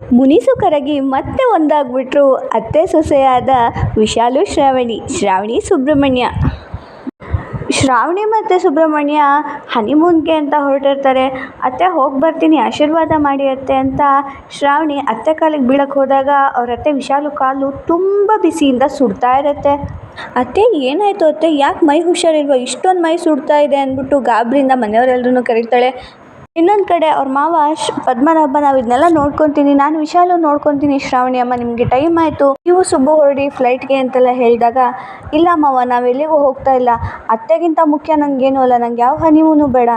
ಮುನಿಸು ಕರಗಿ ಮತ್ತೆ ಒಂದಾಗ್ಬಿಟ್ರು ಅತ್ತೆ ಸೊಸೆಯಾದ ವಿಶಾಲು ಶ್ರಾವಣಿ ಸುಬ್ರಹ್ಮಣ್ಯ. ಶ್ರಾವಣಿ ಮತ್ತು ಸುಬ್ರಹ್ಮಣ್ಯ ಹನಿಮೂನ್ಗೆ ಅಂತ ಹೊರಟಿರ್ತಾರೆ. ಅತ್ತೆ ಹೋಗಿ ಬರ್ತೀನಿ, ಆಶೀರ್ವಾದ ಮಾಡಿ ಅತ್ತೆ ಅಂತ ಶ್ರಾವಣಿ ಅತ್ತೆ ಕಾಲಿಗೆ ಬೀಳಕ್ಕೆ ಹೋದಾಗ ಅವ್ರ ಅತ್ತೆ ವಿಶಾಲು ಕಾಲು ತುಂಬ ಬಿಸಿಯಿಂದ ಸುಡ್ತಾ ಇರುತ್ತೆ. ಅತ್ತೆ ಏನಾಯಿತು ಅತ್ತೆ, ಯಾಕೆ ಮೈ ಹುಷಾರಿಲ್ವ, ಇಷ್ಟೊಂದು ಮೈ ಸುಡ್ತಾ ಇದೆ ಅಂದ್ಬಿಟ್ಟು ಗಾಬರಿಯಿಂದ ಮನೆಯವರೆಲ್ಲರೂ ಕರೀತಾಳೆ. ಇನ್ನೊಂದು ಕಡೆ ಅವ್ರ ಮಾವ ಪದ್ಮನಾಭ, ನಾವು ಇದನ್ನೆಲ್ಲ ನೋಡ್ಕೊತೀನಿ, ನಾನು ವಿಶಾಲು ನೋಡ್ಕೊತೀನಿ ಶ್ರಾವಣಿ ಅಮ್ಮ, ನಿಮಗೆ ಟೈಮ್ ಆಯಿತು, ನೀವು ಸುಬ್ಬು ಹೊರಡಿ ಫ್ಲೈಟ್ಗೆ ಅಂತೆಲ್ಲ ಹೇಳಿದಾಗ, ಇಲ್ಲ ಮಾವ ನಾವೆಲ್ಲಿಗೂ ಹೋಗ್ತಾ ಇಲ್ಲ, ಅತ್ತೆಗಿಂತ ಮುಖ್ಯ ನನಗೇನು ಅಲ್ಲ, ನಂಗೆ ಯಾವ ಹನಿಮೂನು ಬೇಡ,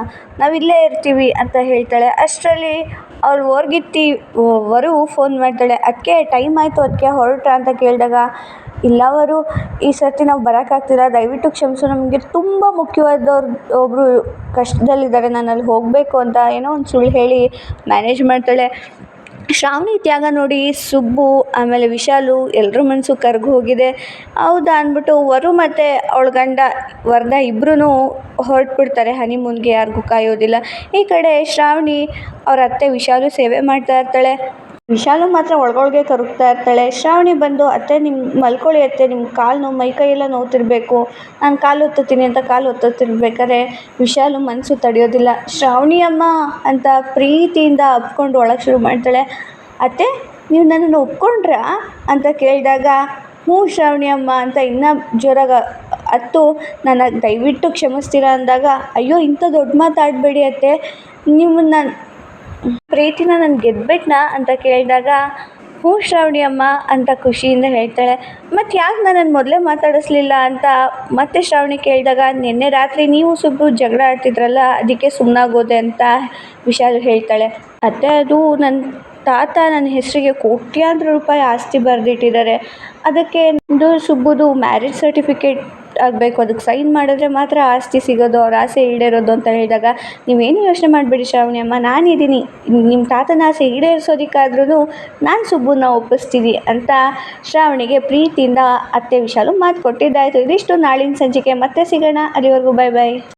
ನಾವಿಲ್ಲೇ ಇರ್ತೀವಿ ಅಂತ ಹೇಳ್ತಾಳೆ. ಅಷ್ಟರಲ್ಲಿ ಅವ್ರು ವರು ಫೋನ್ ಮಾಡ್ತಾಳೆ. ಅದಕ್ಕೆ ಟೈಮ್ ಆಯಿತು, ಅದಕ್ಕೆ ಹೊರಟ್ರ ಅಂತ ಕೇಳಿದಾಗ, ಇಲ್ಲ ವರು ಈ ಸರ್ತಿ ನಾವು ಬರೋಕ್ಕಾಗ್ತಿಲ್ಲ, ದಯವಿಟ್ಟು ಕ್ಷಮಿಸು, ನಮಗೆ ತುಂಬ ಮುಖ್ಯವಾದವ್ರು ಒಬ್ಬರು ಕಷ್ಟದಲ್ಲಿದ್ದಾರೆ, ನಾನು ಅಲ್ಲಿ ಹೋಗಬೇಕು ಅಂತ ಏನೋ ಒಂದು ಸುಳ್ಳು ಹೇಳಿ ಮ್ಯಾನೇಜ್ ಮಾಡ್ತಾಳೆ. ಶ್ರಾವಣಿ ತ್ಯಾಗ ನೋಡಿ ಸುಬ್ಬು ಆಮೇಲೆ ವಿಶಾಲು ಎಲ್ಲರ ಮನಸ್ಸು ಕರಗಿ ಹೋಗಿದೆ. ಹೌದಾ ಅಂದ್ಬಿಟ್ಟು ವರು ಮತ್ತು ಅವಳ ಗಂಡ ವರದ ಇಬ್ಬರೂ ಹೊರಟ್ಬಿಡ್ತಾರೆ ಹನಿಮೂನ್ಗೆ, ಯಾರಿಗೂ ಕಾಯೋದಿಲ್ಲ. ಈ ಕಡೆ ಶ್ರಾವಣಿ ಅವ್ರ ಅತ್ತೆ ವಿಶಾಲು ಸೇವೆ ಮಾಡ್ತಾ ಇರ್ತಾಳೆ. ವಿಶಾಲು ಮಾತ್ರ ಒಳಗೊಳಗೆ ಕರಗ್ತಾ ಇರ್ತಾಳೆ. ಶ್ರಾವಣಿ ಬಂದು, ಅತ್ತೆ ನಿಮ್ಮ ಮಲ್ಕೊಳ್ಳಿ ಅತ್ತೆ, ನಿಮ್ಮ ಕಾಲು ನೋವು, ಮೈಕೈಯೆಲ್ಲ ನೋವ್ತಿರ್ಬೇಕು, ನಾನು ಕಾಲು ಹೊತ್ತುತ್ತೀನಿ ಅಂತ ಕಾಲು ಹೊತ್ತುತ್ತಿರ್ಬೇಕಾದ್ರೆ ವಿಶಾಲು ಮನಸ್ಸು ತಡೆಯೋದಿಲ್ಲ. ಶ್ರಾವಣಿ ಅಮ್ಮ ಅಂತ ಪ್ರೀತಿಯಿಂದ ಅಪ್ಕೊಂಡು ಒಳಗೆ ಶುರು ಮಾಡ್ತಾಳೆ. ಅತ್ತೆ ನೀವು ನನ್ನನ್ನು ಒಪ್ಕೊಂಡ್ರಾ ಅಂತ ಕೇಳಿದಾಗ, ಹ್ಞೂ ಶ್ರಾವಣಿ ಅಮ್ಮ ಅಂತ ಇನ್ನೂ ಜೋರಾಗಿ ಅತ್ತು ನನ್ನ ದಯವಿಟ್ಟು ಕ್ಷಮಿಸ್ತೀರಾ ಅಂದಾಗ, ಅಯ್ಯೋ ಇಂಥ ದೊಡ್ಡ ಮಾತಾಡಬೇಡಿ ಅತ್ತೆ, ನಿಮ್ಮನ್ನು ಪ್ರೀತಿನ ನಾನು ಗೆದ್ಬಿಟ್ನಾ ಅಂತ ಕೇಳಿದಾಗ, ಹ್ಞೂ ಶ್ರಾವಣಿ ಅಮ್ಮ ಅಂತ ಖುಷಿಯಿಂದ ಹೇಳ್ತಾಳೆ. ಮತ್ತು ಯಾಕೆ ನನ್ನನ್ನು ಮೊದಲೇ ಮಾತಾಡಿಸ್ಲಿಲ್ಲ ಅಂತ ಮತ್ತೆ ಶ್ರಾವಣಿ ಕೇಳಿದಾಗ, ನಿನ್ನೆ ರಾತ್ರಿ ನೀವು ಸುಬ್ಬು ಜಗಳ ಆಡ್ತಿದ್ರಲ್ಲ, ಅದಕ್ಕೆ ಸುಮ್ಮನಾಗೋದೆ ಅಂತ ವಿಶಾಲು ಹೇಳ್ತಾಳೆ. ಅತ್ತೆ ಅದು ನನ್ನ ತಾತ ನನ್ನ ಹೆಸರಿಗೆ ಕೋಟ್ಯಾಂತರ ರೂಪಾಯಿ ಆಸ್ತಿ ಬರೆದಿಟ್ಟಿದ್ದಾರೆ, ಅದಕ್ಕೆ ಸುಬ್ಬುದು ಮ್ಯಾರೇಜ್ ಸರ್ಟಿಫಿಕೇಟ್ ಆಗಬೇಕು, ಅದಕ್ಕೆ ಸೈನ್ ಮಾಡಿದ್ರೆ ಮಾತ್ರ ಆಸ್ತಿ ಸಿಗೋದು, ಅವ್ರ ಆಸೆ ಈಡೇರೋದು ಅಂತ ಹೇಳಿದಾಗ, ನೀವೇನು ಯೋಚನೆ ಮಾಡಬೇಡಿ ಶ್ರಾವಣಿ ಅಮ್ಮ, ನಾನಿದ್ದೀನಿ, ನಿಮ್ಮ ತಾತನ ಆಸೆ ಈಡೇರಿಸೋದಕ್ಕಾದ್ರೂ ನಾನು ಸುಬ್ಬುನ ಒಪ್ಪಿಸ್ತೀನಿ ಅಂತ ಶ್ರಾವಣಿಗೆ ಪ್ರೀತಿಯಿಂದ ಅತ್ತೆ ವಿಶಾಲು ಮಾತು ಕೊಟ್ಟಿದ್ದಾಯಿತು. ಇದಿಷ್ಟು ನಾಳಿನ ಸಂಚಿಕೆ, ಮತ್ತೆ ಸಿಗೋಣ, ಅಲ್ಲಿವರೆಗೂ ಬೈ ಬೈ.